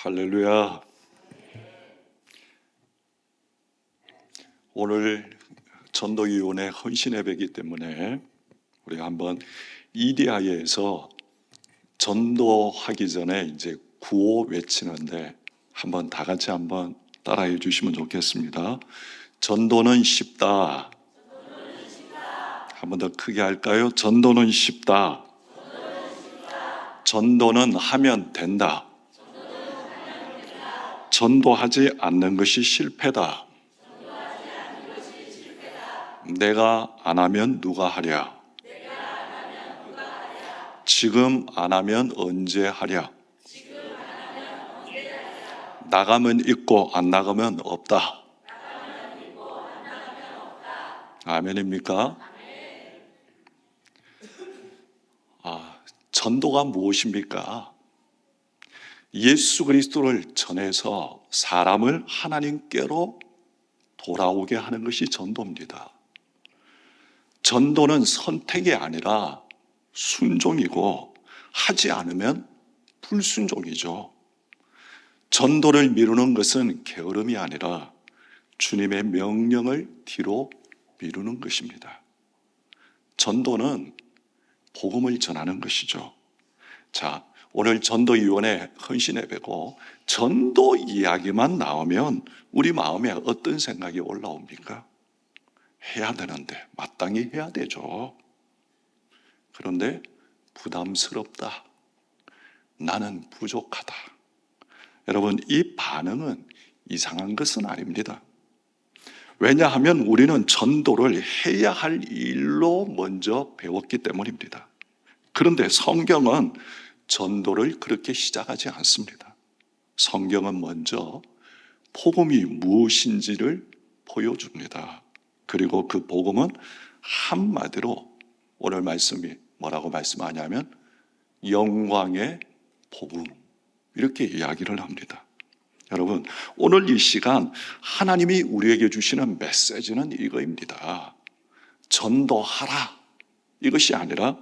할렐루야. 오늘 전도위원회 헌신 예배이기 때문에 우리가 한번 이디야에서 전도하기 전에 이제 구호 외치는데 한번 다 같이 한번 따라해 주시면 좋겠습니다. 전도는 쉽다. 한번 더 크게 할까요? 전도는 쉽다. 전도는 하면 된다. 전도하지 않는 것이 실패다. 내가 안 하면 누가 하랴? 지금 안 하면 언제 하랴? 나가면 있고 안 나가면 없다. 아멘입니까? 전도가 무엇입니까? 예수 그리스도를 전해서 사람을 하나님께로 돌아오게 하는 것이 전도입니다. 전도는 선택이 아니라 순종이고 하지 않으면 불순종이죠. 전도를 미루는 것은 게으름이 아니라 주님의 명령을 뒤로 미루는 것입니다. 전도는 복음을 전하는 것이죠. 자, 오늘 전도위원회 헌신 예배고 전도 이야기만 나오면 우리 마음에 어떤 생각이 올라옵니까? 해야 되는데, 마땅히 해야 되죠. 그런데 부담스럽다. 나는 부족하다. 여러분, 이 반응은 이상한 것은 아닙니다. 왜냐하면 우리는 전도를 해야 할 일로 먼저 배웠기 때문입니다. 그런데 성경은 전도를 그렇게 시작하지 않습니다. 성경은 먼저 복음이 무엇인지를 보여줍니다. 그리고 그 복음은 한마디로 오늘 말씀이 뭐라고 말씀하냐면 영광의 복음, 이렇게 이야기를 합니다. 여러분, 오늘 이 시간 하나님이 우리에게 주시는 메시지는 이거입니다. 전도하라, 이것이 아니라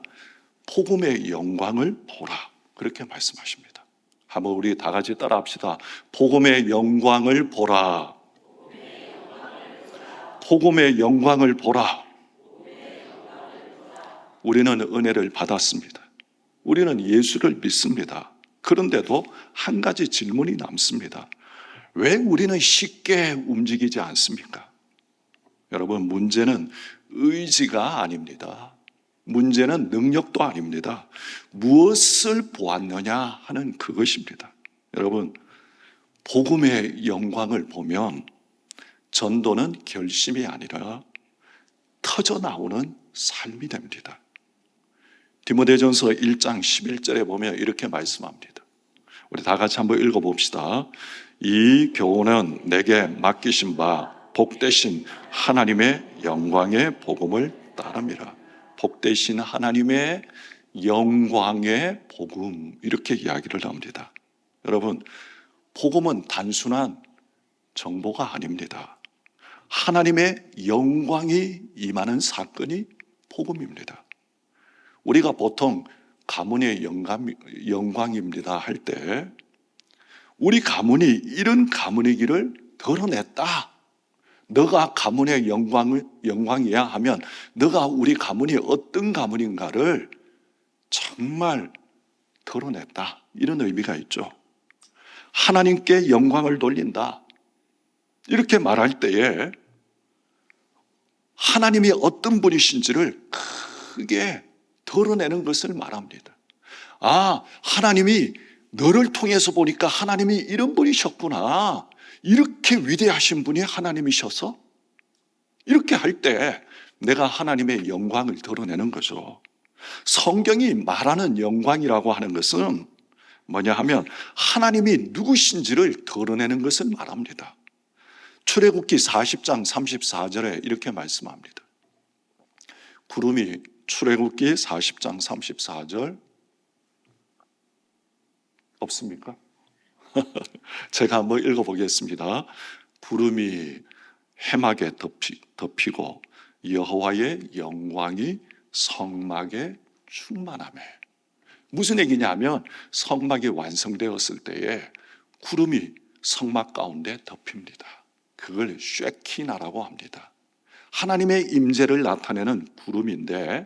복음의 영광을 보라, 그렇게 말씀하십니다. 한번 우리 다 같이 따라 합시다. 복음의 영광을 보라. 복음의 영광을 보라. 우리는 은혜를 받았습니다. 우리는 예수를 믿습니다. 그런데도 한 가지 질문이 남습니다. 왜 우리는 쉽게 움직이지 않습니까? 여러분, 문제는 의지가 아닙니다. 문제는 능력도 아닙니다. 무엇을 보았느냐 하는 그것입니다. 여러분, 복음의 영광을 보면 전도는 결심이 아니라 터져나오는 삶이 됩니다. 디모데전서 1장 11절에 보면 이렇게 말씀합니다. 우리 다 같이 한번 읽어봅시다. 이 교훈은 내게 맡기신 바 복되신 하나님의 영광의 복음을 따릅니다. 복되신 하나님의 영광의 복음, 이렇게 이야기를 합니다. 여러분, 복음은 단순한 정보가 아닙니다. 하나님의 영광이 임하는 사건이 복음입니다. 우리가 보통 가문의 영광입니다 할 때 우리 가문이 이런 가문이기를 드러냈다. 너가 가문의 영광이야 하면 너가 우리 가문이 어떤 가문인가를 정말 드러냈다. 이런 의미가 있죠. 하나님께 영광을 돌린다. 이렇게 말할 때에 하나님이 어떤 분이신지를 크게 드러내는 것을 말합니다. 아, 하나님이 너를 통해서 보니까 하나님이 이런 분이셨구나. 이렇게 위대하신 분이 하나님이셔서 이렇게 할 때 내가 하나님의 영광을 드러내는 거죠. 성경이 말하는 영광이라고 하는 것은 뭐냐 하면 하나님이 누구신지를 드러내는 것을 말합니다. 출애굽기 40장 34절에 이렇게 말씀합니다. 구름이 출애굽기 40장 34절 없습니까? 제가 한번 읽어보겠습니다. 구름이 해막에 덮이고 여호와의 영광이 성막에 충만하며. 무슨 얘기냐면 성막이 완성되었을 때에 구름이 성막 가운데 덮입니다. 그걸 쉐키나라고 합니다. 하나님의 임재를 나타내는 구름인데,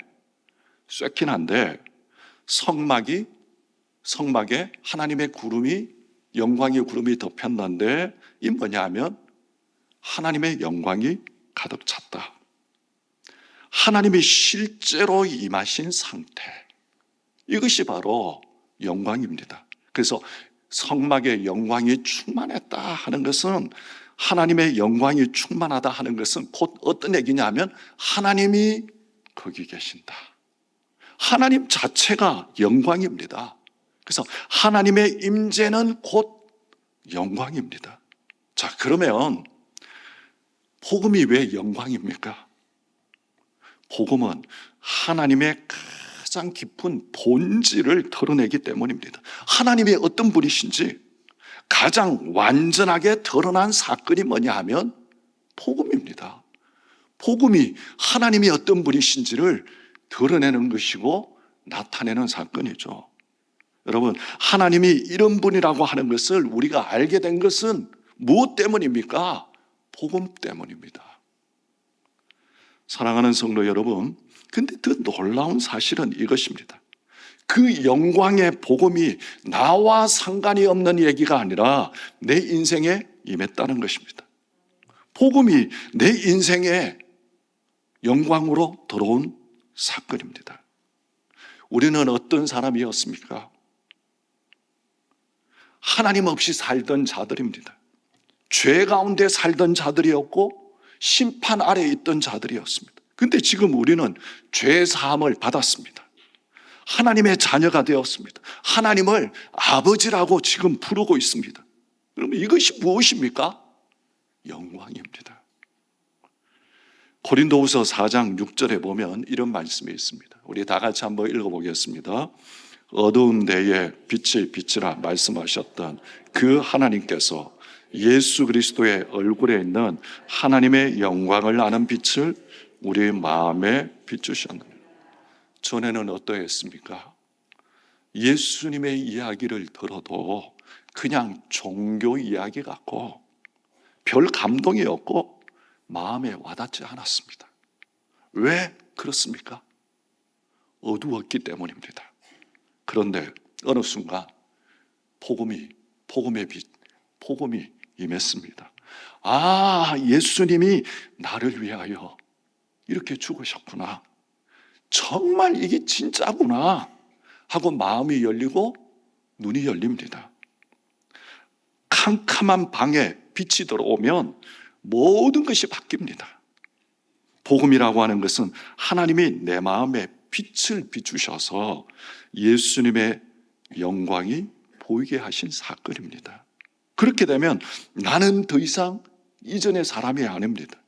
쉐키나인데 성막에 하나님의 구름이, 영광의 구름이 덮였는데, 이 뭐냐 하면 하나님의 영광이 가득 찼다. 하나님이 실제로 임하신 상태, 이것이 바로 영광입니다. 그래서 성막에 영광이 충만했다 하는 것은, 하나님의 영광이 충만하다 하는 것은 곧 어떤 얘기냐 하면 하나님이 거기 계신다. 하나님 자체가 영광입니다. 그래서 하나님의 임재는 곧 영광입니다. 자, 그러면 복음이 왜 영광입니까? 복음은 하나님의 가장 깊은 본질을 드러내기 때문입니다. 하나님이 어떤 분이신지 가장 완전하게 드러난 사건이 뭐냐 하면 복음입니다. 복음이 하나님이 어떤 분이신지를 드러내는 것이고 나타내는 사건이죠. 여러분, 하나님이 이런 분이라고 하는 것을 우리가 알게 된 것은 무엇 때문입니까? 복음 때문입니다. 사랑하는 성도 여러분, 근데 더 놀라운 사실은 이것입니다. 그 영광의 복음이 나와 상관이 없는 얘기가 아니라 내 인생에 임했다는 것입니다. 복음이 내 인생에 영광으로 들어온 사건입니다. 우리는 어떤 사람이었습니까? 하나님 없이 살던 자들입니다. 죄 가운데 살던 자들이었고 심판 아래에 있던 자들이었습니다. 근데 지금 우리는 죄 사함을 받았습니다. 하나님의 자녀가 되었습니다. 하나님을 아버지라고 지금 부르고 있습니다. 그러면 이것이 무엇입니까? 영광입니다. 고린도후서 4장 6절에 보면 이런 말씀이 있습니다. 우리 다 같이 한번 읽어보겠습니다. 어두운 데에 빛이 비치라 말씀하셨던 그 하나님께서 예수 그리스도의 얼굴에 있는 하나님의 영광을 아는 빛을 우리 마음에 비추셨느니라. 전에는 어떠했습니까? 예수님의 이야기를 들어도 그냥 종교 이야기 같고 별 감동이 없고 마음에 와닿지 않았습니다. 왜 그렇습니까? 어두웠기 때문입니다. 그런데 어느 순간 복음의 빛, 복음이 임했습니다. 아, 예수님이 나를 위하여 이렇게 죽으셨구나. 정말 이게 진짜구나 하고 마음이 열리고 눈이 열립니다. 캄캄한 방에 빛이 들어오면 모든 것이 바뀝니다. 복음이라고 하는 것은 하나님이 내 마음에 빛을 비추셔서 예수님의 영광이 보이게 하신 사건입니다. 그렇게 되면 나는 더 이상 이전의 사람이 아닙니다.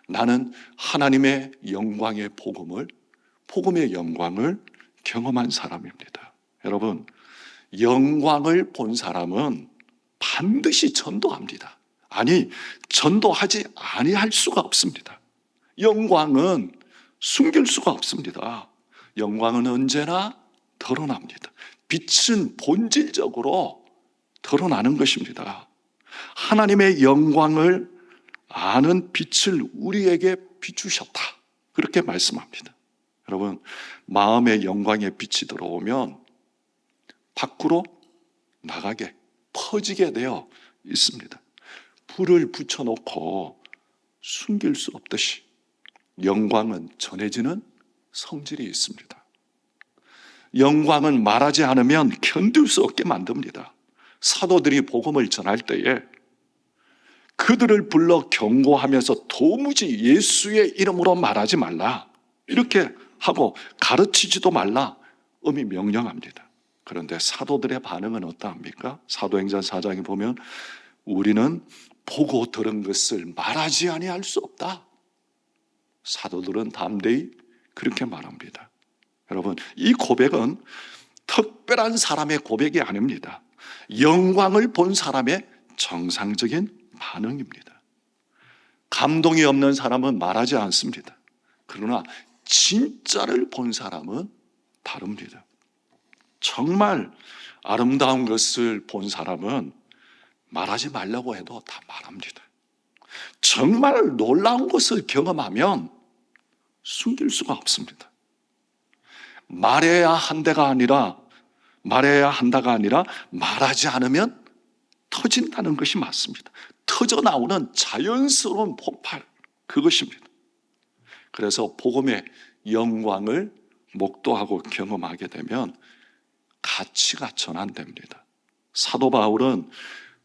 나는 하나님의 영광의 복음의 영광을 경험한 사람입니다. 여러분, 영광을 본 사람은 반드시 전도합니다. 아니, 전도하지 아니할 수가 없습니다. 영광은 숨길 수가 없습니다. 영광은 언제나 드러납니다. 빛은 본질적으로 드러나는 것입니다. 하나님의 영광을 아는 빛을 우리에게 비추셨다, 그렇게 말씀합니다. 여러분, 마음의 영광의 빛이 들어오면 밖으로 나가게, 퍼지게 되어 있습니다. 불을 붙여놓고 숨길 수 없듯이 영광은 전해지는 성질이 있습니다. 영광은 말하지 않으면 견딜 수 없게 만듭니다. 사도들이 복음을 전할 때에 그들을 불러 경고하면서 도무지 예수의 이름으로 말하지 말라, 이렇게 하고 가르치지도 말라 엄히 명령합니다. 그런데 사도들의 반응은 어떠합니까? 사도행전 4장에 보면 우리는 보고 들은 것을 말하지 아니할 수 없다. 사도들은 담대히 그렇게 말합니다. 여러분, 이 고백은 특별한 사람의 고백이 아닙니다. 영광을 본 사람의 정상적인 반응입니다. 감동이 없는 사람은 말하지 않습니다. 그러나 진짜를 본 사람은 다릅니다. 정말 아름다운 것을 본 사람은 말하지 말라고 해도 다 말합니다. 정말 놀라운 것을 경험하면 숨길 수가 없습니다. 말해야 한다가 아니라 말하지 않으면 터진다는 것이 맞습니다. 터져 나오는 자연스러운 폭발, 그것입니다. 그래서 복음의 영광을 목도하고 경험하게 되면 가치가 전환됩니다. 사도 바울은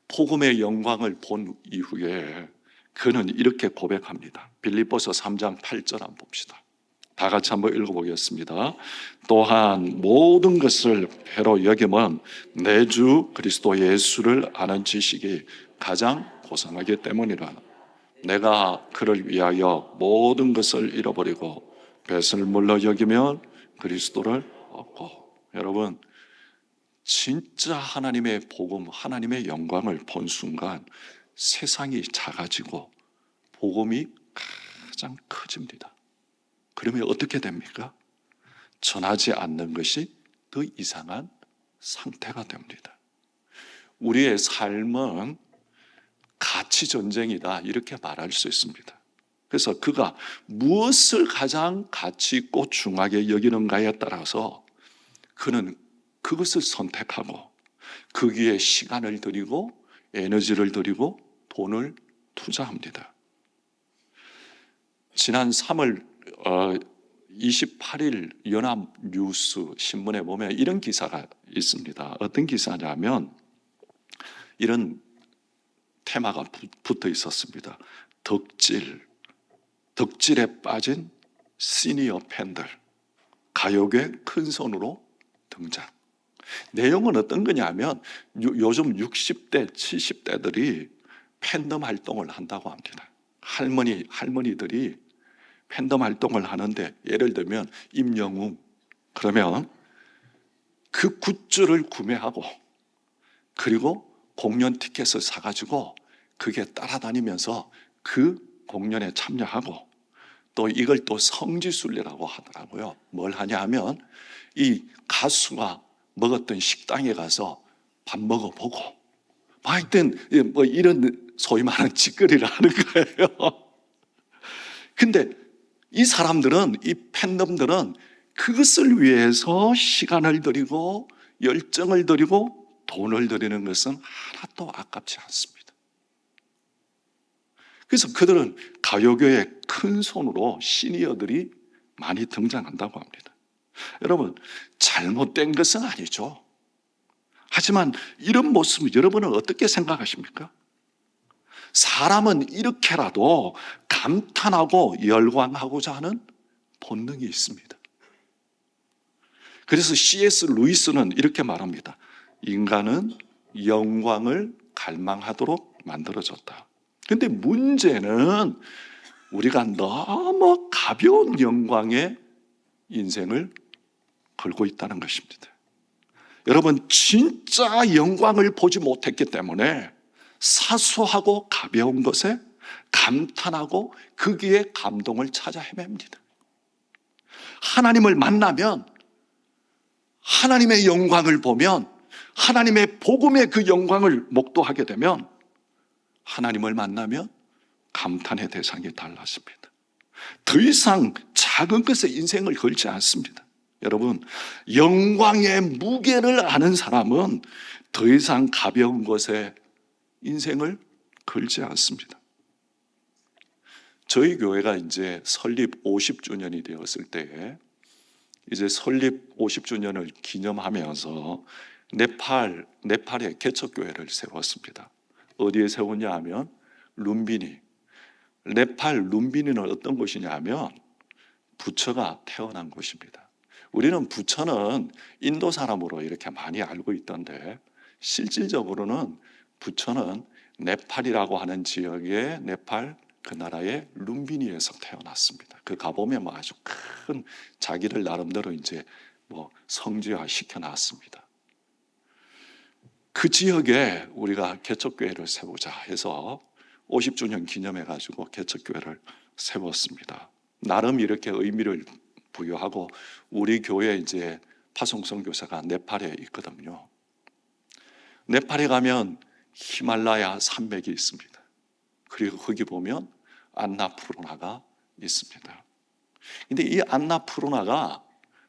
복음의 영광을 본 이후에 그는 이렇게 고백합니다. 빌립보서 3장 8절 한번 봅시다. 다 같이 한번 읽어보겠습니다. 또한 모든 것을 패로 여김은 내 주 그리스도 예수를 아는 지식이 가장 고상하기 때문이라. 내가 그를 위하여 모든 것을 잃어버리고 뱃을 물러 여기면 그리스도를 얻고. 여러분, 진짜 하나님의 복음, 하나님의 영광을 본 순간 세상이 작아지고 복음이 가장 커집니다. 그러면 어떻게 됩니까? 전하지 않는 것이 더 이상한 상태가 됩니다. 우리의 삶은 가치 전쟁이다, 이렇게 말할 수 있습니다. 그래서 그가 무엇을 가장 가치 있고 중하게 여기는가에 따라서 그는 그것을 선택하고 거기에 시간을 들이고 에너지를 들이고 돈을 투자합니다. 지난 3월 28일 연합뉴스 신문에 보면 이런 기사가 있습니다. 어떤 기사냐면 이런 테마가 붙어 있었습니다. 덕질에 빠진 시니어 팬들, 가요계 큰 손으로 등장. 내용은 어떤 거냐면 요즘 60대, 70대들이 팬덤 활동을 한다고 합니다. 할머니들이 팬덤 활동을 하는데, 예를 들면 임영웅 그러면 그 굿즈를 구매하고 그리고 공연 티켓을 사가지고 그게 따라다니면서 그 공연에 참여하고, 또 이걸 또 성지순례라고 하더라고요. 뭘 하냐 하면 이 가수가 먹었던 식당에 가서 밥 먹어보고 막 하여튼 뭐 이런 소위 말하는 짓거리를 하는 거예요. 근데 이 사람들은, 이 팬덤들은 그것을 위해서 시간을 들이고 열정을 들이고 돈을 들이는 것은 하나도 아깝지 않습니다. 그래서 그들은 가요계의 큰 손으로 시니어들이 많이 등장한다고 합니다. 여러분, 잘못된 것은 아니죠. 하지만 이런 모습 여러분은 어떻게 생각하십니까? 사람은 이렇게라도 감탄하고 열광하고자 하는 본능이 있습니다. 그래서 C.S. 루이스는 이렇게 말합니다. 인간은 영광을 갈망하도록 만들어졌다. 그런데 문제는 우리가 너무 가벼운 영광에 인생을 걸고 있다는 것입니다. 여러분, 진짜 영광을 보지 못했기 때문에 사소하고 가벼운 것에 감탄하고 거기에 감동을 찾아 헤맵니다. 하나님을 만나면, 하나님의 영광을 보면, 하나님의 복음의 그 영광을 목도하게 되면, 하나님을 만나면 감탄의 대상이 달라집니다. 더 이상 작은 것에 인생을 걸지 않습니다. 여러분, 영광의 무게를 아는 사람은 더 이상 가벼운 것에 인생을 걸지 않습니다. 저희 교회가 이제 설립 50주년이 되었을 때에 이제 설립 50주년을 기념하면서 네팔에 개척교회를 세웠습니다. 어디에 세웠냐 하면 룸비니. 네팔 룸비니는 어떤 곳이냐 하면 부처가 태어난 곳입니다. 우리는 부처는 인도 사람으로 이렇게 많이 알고 있던데, 실질적으로는 부처는 네팔이라고 하는 지역의 네팔 그 나라의 룸비니에서 태어났습니다. 그 가보면 뭐 아주 큰 자기를 나름대로 이제 뭐 성지화 시켜놨습니다. 그 지역에 우리가 개척교회를 세우자 해서 50주년 기념해가지고 개척교회를 세웠습니다. 나름 이렇게 의미를 부여하고, 우리 교회 이제 파송선교사가 네팔에 있거든요. 네팔에 가면 히말라야 산맥이 있습니다. 그리고 거기 보면 안나푸르나가 있습니다. 근데 이 안나푸르나가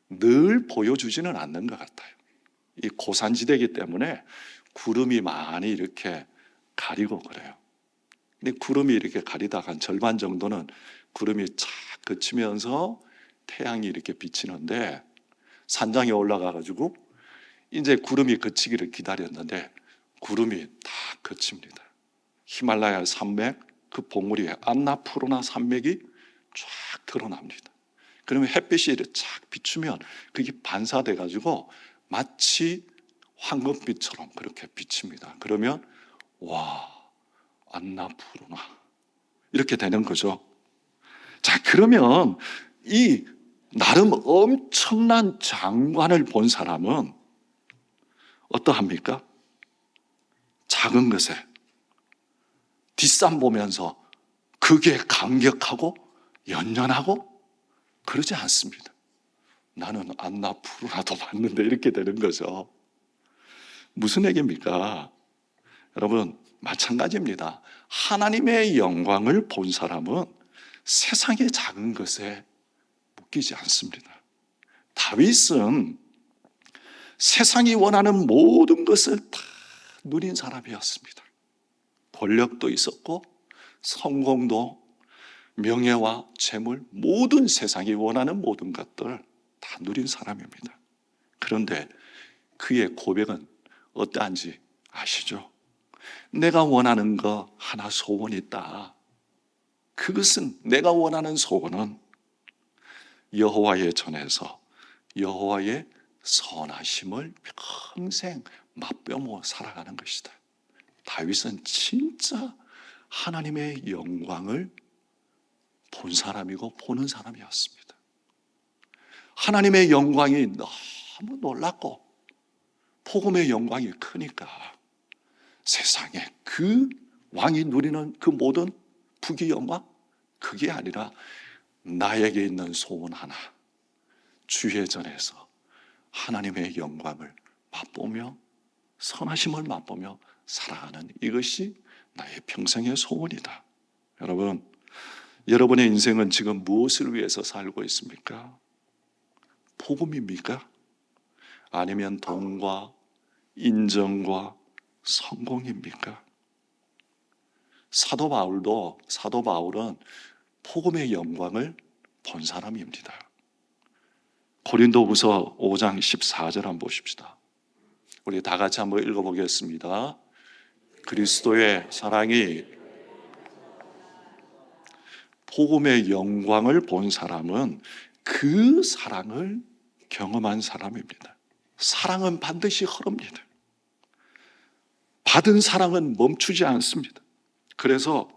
늘 보여주지는 않는 것 같아요. 이 고산지대이기 때문에 구름이 많이 이렇게 가리고 그래요. 근데 구름이 이렇게 가리다가 한 절반 정도는 구름이 착 그치면서 태양이 이렇게 비치는데, 산장에 올라가 가지고 이제 구름이 그치기를 기다렸는데 구름이 다 그칩니다. 히말라야 산맥 그 봉우리 안나푸르나 산맥이 쫙 드러납니다. 그러면 햇빛이 쫙 비추면 그게 반사돼 가지고 마치 황금빛처럼 그렇게 비칩니다. 그러면 와, 안나푸르나 이렇게 되는 거죠. 자, 그러면 이 나름 엄청난 장관을 본 사람은 어떠합니까? 작은 것에 뒷산 보면서 그게 감격하고 연연하고 그러지 않습니다. 나는 안나푸르나도 봤는데 이렇게 되는 거죠. 무슨 얘기입니까? 여러분, 마찬가지입니다. 하나님의 영광을 본 사람은 세상의 작은 것에 묶이지 않습니다. 다윗은 세상이 원하는 모든 것을 다 누린 사람이었습니다. 권력도 있었고 성공도, 명예와 재물, 모든 세상이 원하는 모든 것들 다 누린 사람입니다. 그런데 그의 고백은 어떠한지 아시죠? 내가 원하는 거 하나 소원이 있다. 그것은, 내가 원하는 소원은 여호와의 전에서 여호와의 선하심을 평생 맛보며 살아가는 것이다. 다윗은 진짜 하나님의 영광을 본 사람이고 보는 사람이었습니다. 하나님의 영광이 너무 놀랍고 복음의 영광이 크니까 세상에 그 왕이 누리는 그 모든 부귀 영광, 그게 아니라 나에게 있는 소원 하나, 주의 전에서 하나님의 영광을 맛보며 선하심을 맛보며 살아가는 이것이 나의 평생의 소원이다. 여러분, 여러분의 인생은 지금 무엇을 위해서 살고 있습니까? 복음입니까? 아니면 돈과 인정과 성공입니까? 사도 바울은 복음의 영광을 본 사람입니다. 고린도후서 5장 14절 한번 보십시다. 우리 다 같이 한번 읽어보겠습니다. 그리스도의 사랑이, 복음의 영광을 본 사람은 그 사랑을 경험한 사람입니다. 사랑은 반드시 흐릅니다. 받은 사랑은 멈추지 않습니다. 그래서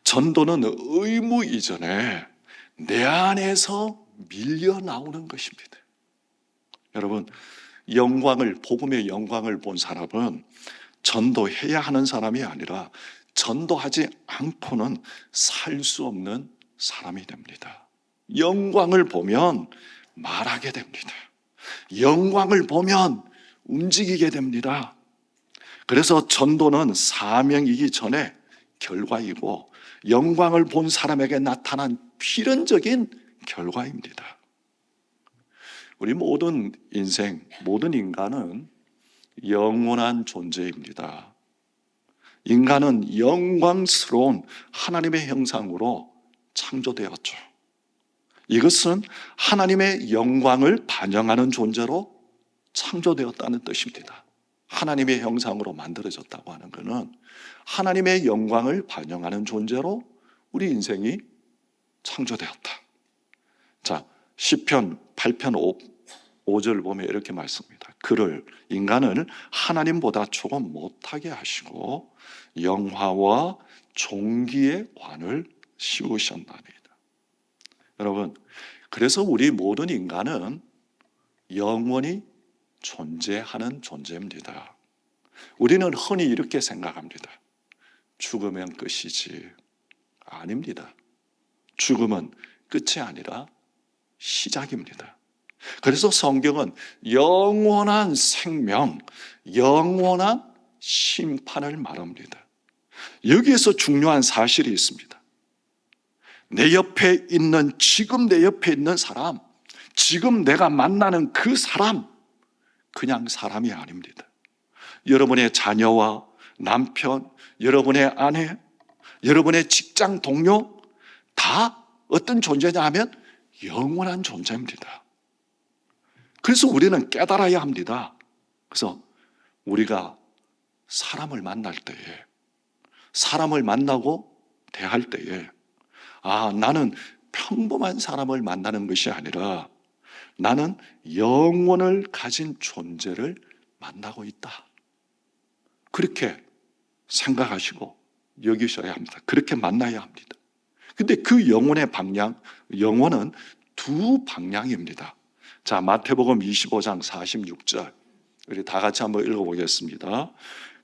전도는 의무 이전에 내 안에서 밀려 나오는 것입니다. 여러분, 복음의 영광을 본 사람은 전도해야 하는 사람이 아니라 전도하지 않고는 살 수 없는 사람이 됩니다. 영광을 보면 말하게 됩니다. 영광을 보면 움직이게 됩니다. 그래서 전도는 사명이기 전에 결과이고 영광을 본 사람에게 나타난 필연적인 결과입니다. 우리 모든 인생, 모든 인간은 영원한 존재입니다. 인간은 영광스러운 하나님의 형상으로 창조되었죠. 이것은 하나님의 영광을 반영하는 존재로 창조되었다는 뜻입니다. 하나님의 형상으로 만들어졌다고 하는 것은 하나님의 영광을 반영하는 존재로 우리 인생이 창조되었다. 자, 시편 8편 5절 보면 이렇게 말씀합니다. 인간을 하나님보다 조금 못하게 하시고 영화와 존귀의 관을 씌우셨나이다. 여러분, 그래서 우리 모든 인간은 영원히 존재하는 존재입니다. 우리는 흔히 이렇게 생각합니다. 죽으면 끝이지. 아닙니다. 죽음은 끝이 아니라 시작입니다. 그래서 성경은 영원한 생명, 영원한 심판을 말합니다. 여기에서 중요한 사실이 있습니다. 내 옆에 있는, 지금 내 옆에 있는 사람, 지금 내가 만나는 그 사람, 그냥 사람이 아닙니다. 여러분의 자녀와 남편, 여러분의 아내, 여러분의 직장 동료, 다 어떤 존재냐 하면 영원한 존재입니다. 그래서 우리는 깨달아야 합니다. 그래서 우리가 사람을 만날 때에, 사람을 만나고 대할 때에, 나는 평범한 사람을 만나는 것이 아니라 나는 영혼을 가진 존재를 만나고 있다. 그렇게 생각하시고 여기셔야 합니다. 그렇게 만나야 합니다. 근데 그 영혼의 방향, 영혼은 두 방향입니다. 자, 마태복음 25장 46절. 우리 다 같이 한번 읽어보겠습니다.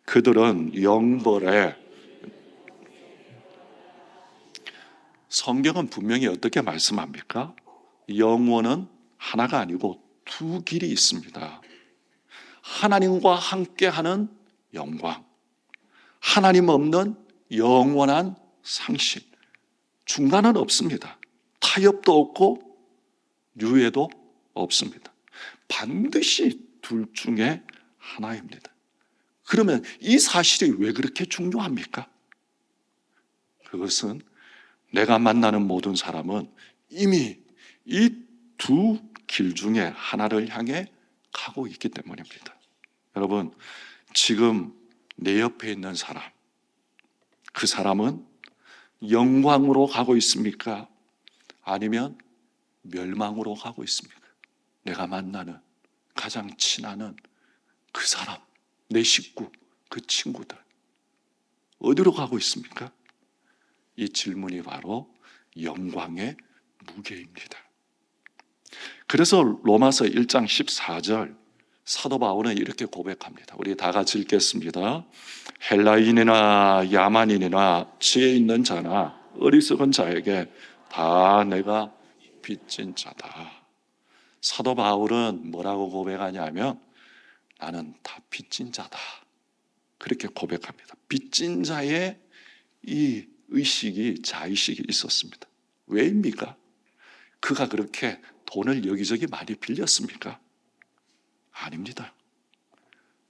그들은 영벌에, 성경은 분명히 어떻게 말씀합니까? 영혼은 하나가 아니고 두 길이 있습니다. 하나님과 함께하는 영광, 하나님 없는 영원한 상실, 중간은 없습니다. 타협도 없고 유예도 없습니다. 반드시 둘 중에 하나입니다. 그러면 이 사실이 왜 그렇게 중요합니까? 그것은 내가 만나는 모든 사람은 이미 이 두 길 중에 하나를 향해 가고 있기 때문입니다. 여러분, 지금 내 옆에 있는 사람, 그 사람은 영광으로 가고 있습니까? 아니면 멸망으로 가고 있습니까? 내가 만나는, 가장 친하는 그 사람, 내 식구, 그 친구들, 어디로 가고 있습니까? 이 질문이 바로 영광의 무게입니다. 그래서 로마서 1장 14절 사도 바울은 이렇게 고백합니다. 우리 다 같이 읽겠습니다. 헬라인이나 야만인이나 지혜 있는 자나 어리석은 자에게 다 내가 빚진 자다. 사도 바울은 뭐라고 고백하냐면 나는 다 빚진 자다. 그렇게 고백합니다. 빚진 자의 이 의식이, 자의식이 있었습니다. 왜입니까? 그가 그렇게 돈을 여기저기 많이 빌렸습니까? 아닙니다.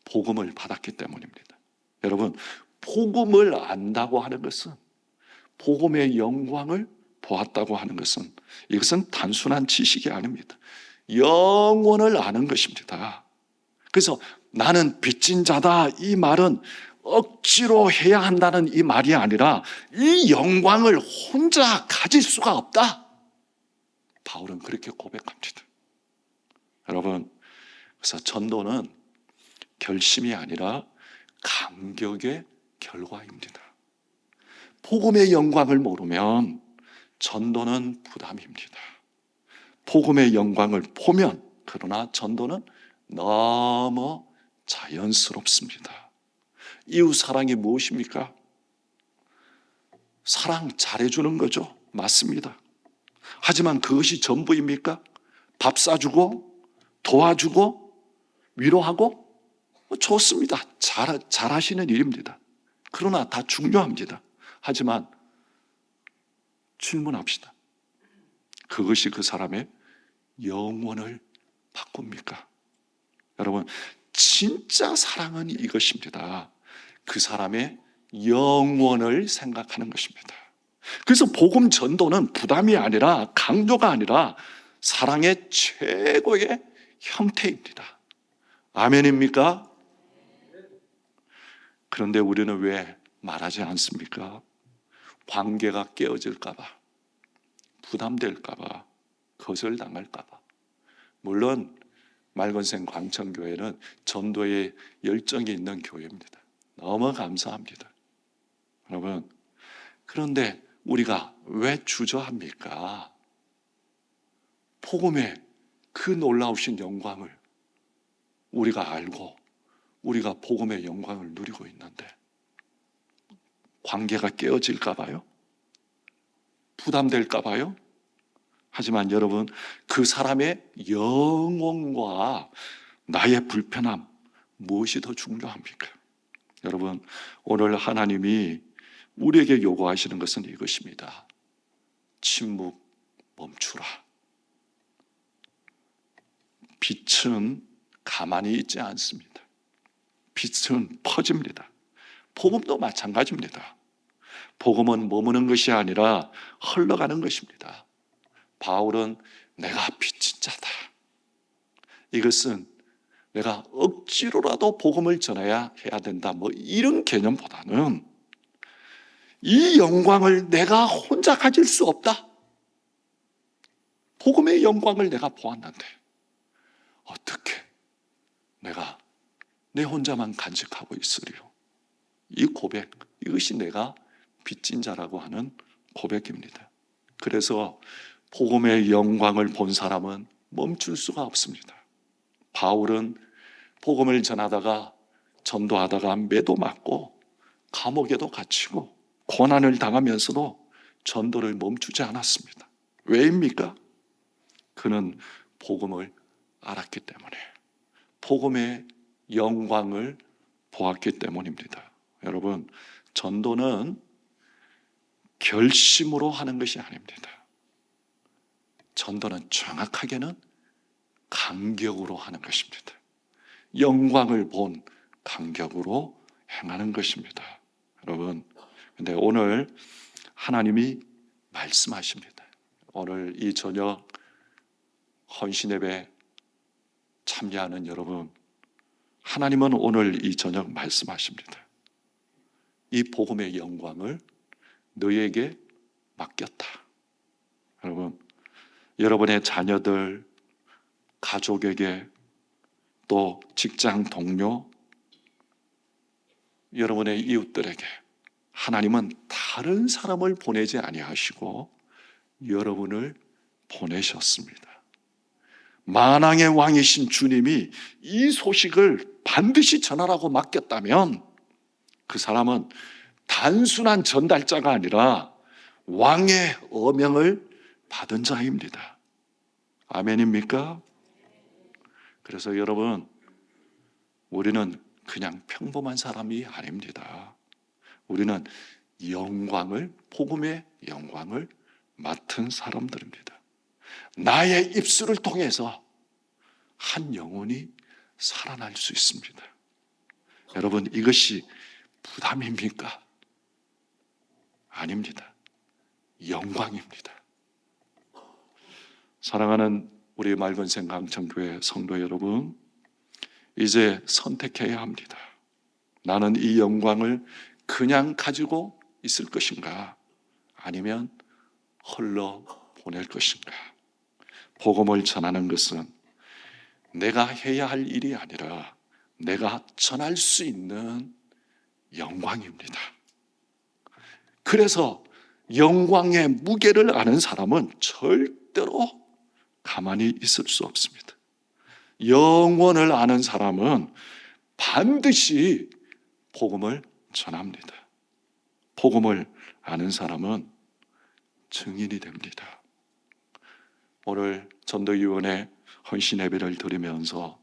복음을 받았기 때문입니다. 여러분, 복음을 안다고 하는 것은, 복음의 영광을 보았다고 하는 것은, 이것은 단순한 지식이 아닙니다. 영원을 아는 것입니다. 그래서 나는 빚진 자다, 이 말은 억지로 해야 한다는 이 말이 아니라 이 영광을 혼자 가질 수가 없다. 바울은 그렇게 고백합니다. 여러분, 그래서 전도는 결심이 아니라 감격의 결과입니다. 복음의 영광을 모르면 전도는 부담입니다. 복음의 영광을 보면, 그러나 전도는 너무 자연스럽습니다. 이웃 사랑이 무엇입니까? 사랑 잘해주는 거죠. 맞습니다. 하지만 그것이 전부입니까? 밥 사주고 도와주고 위로하고 좋습니다. 잘하시는 일입니다. 그러나 다 중요합니다. 하지만 질문합시다. 그것이 그 사람의 영혼을 바꿉니까? 여러분, 진짜 사랑은 이것입니다. 그 사람의 영혼을 생각하는 것입니다. 그래서 복음 전도는 부담이 아니라, 강조가 아니라 사랑의 최고의 형태입니다. 아멘입니까? 그런데 우리는 왜 말하지 않습니까? 관계가 깨어질까 봐, 부담될까 봐, 거절당할까 봐. 물론 말건생 광천교회는 전도에 열정이 있는 교회입니다. 너무 감사합니다. 여러분, 그런데 우리가 왜 주저합니까? 복음의 그 놀라우신 영광을 우리가 알고 우리가 복음의 영광을 누리고 있는데 관계가 깨어질까 봐요? 부담될까 봐요? 하지만 여러분, 그 사람의 영혼과 나의 불편함, 무엇이 더 중요합니까? 여러분, 오늘 하나님이 우리에게 요구하시는 것은 이것입니다. 침묵 멈추라. 빛은 가만히 있지 않습니다. 빛은 퍼집니다. 복음도 마찬가지입니다. 복음은 머무는 것이 아니라 흘러가는 것입니다. 바울은 내가 빚진 자다. 이것은 내가 억지로라도 복음을 전해야 해야 된다. 이런 개념보다는 이 영광을 내가 혼자 가질 수 없다. 복음의 영광을 내가 보았는데 어떻게 내가 내 혼자만 간직하고 있으리요. 이 고백, 이것이 내가 빚진 자라고 하는 고백입니다. 그래서 복음의 영광을 본 사람은 멈출 수가 없습니다. 바울은 복음을 전하다가 전도하다가 매도 맞고 감옥에도 갇히고 고난을 당하면서도 전도를 멈추지 않았습니다. 왜입니까? 그는 복음을 알았기 때문에, 복음의 영광을 보았기 때문입니다. 여러분, 전도는 결심으로 하는 것이 아닙니다. 전도는 정확하게는 감격으로 하는 것입니다. 영광을 본 감격으로 행하는 것입니다. 여러분, 근데 오늘 하나님이 말씀하십니다. 오늘 이 저녁 헌신예배 참여하는 여러분, 하나님은 오늘 이 저녁 말씀하십니다. 이 복음의 영광을 너에게 맡겼다. 여러분, 여러분의 자녀들, 가족에게, 또 직장 동료, 여러분의 이웃들에게 하나님은 다른 사람을 보내지 아니하시고 여러분을 보내셨습니다. 만왕의 왕이신 주님이 이 소식을 반드시 전하라고 맡겼다면 그 사람은 단순한 전달자가 아니라 왕의 어명을 받은 자입니다. 아멘입니까? 그래서 여러분, 우리는 그냥 평범한 사람이 아닙니다. 우리는 영광을, 복음의 영광을 맡은 사람들입니다. 나의 입술을 통해서 한 영혼이 살아날 수 있습니다. 여러분, 이것이 부담입니까? 아닙니다. 영광입니다. 사랑하는 우리 맑은생 강천교회 성도 여러분, 이제 선택해야 합니다. 나는 이 영광을 그냥 가지고 있을 것인가? 아니면 흘러 보낼 것인가? 복음을 전하는 것은 내가 해야 할 일이 아니라 내가 전할 수 있는 영광입니다. 그래서 영광의 무게를 아는 사람은 절대로 가만히 있을 수 없습니다. 영원을 아는 사람은 반드시 복음을 전합니다. 복음을 아는 사람은 증인이 됩니다. 오늘 전도위원회 헌신 예배를 드리면서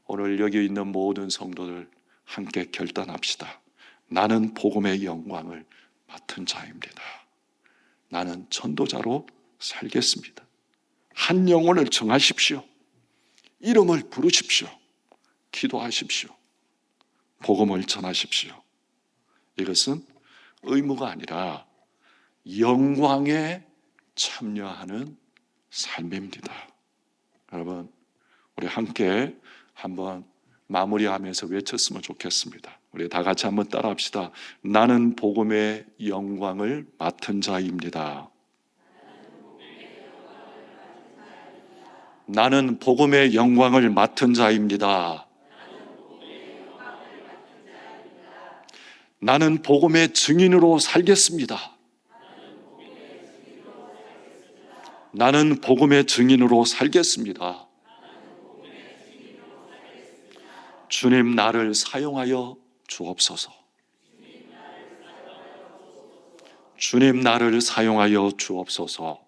오늘 여기 있는 모든 성도들 함께 결단합시다. 나는 복음의 영광을 맡은 자입니다. 나는 전도자로 살겠습니다. 한 영혼을 정하십시오. 이름을 부르십시오. 기도하십시오. 복음을 전하십시오. 이것은 의무가 아니라 영광에 참여하는 삶입니다. 여러분, 우리 함께 한번 마무리하면서 외쳤으면 좋겠습니다. 우리 다 같이 한번 따라합시다. 나는 복음의 영광을 맡은 자입니다. 나는 복음의 영광을 맡은 자입니다. 나는 복음의 증인으로 살겠습니다. 나는 복음의 증인으로 살겠습니다. 주님, 나를 사용하여 주옵소서. 주님, 나를 사용하여 주옵소서.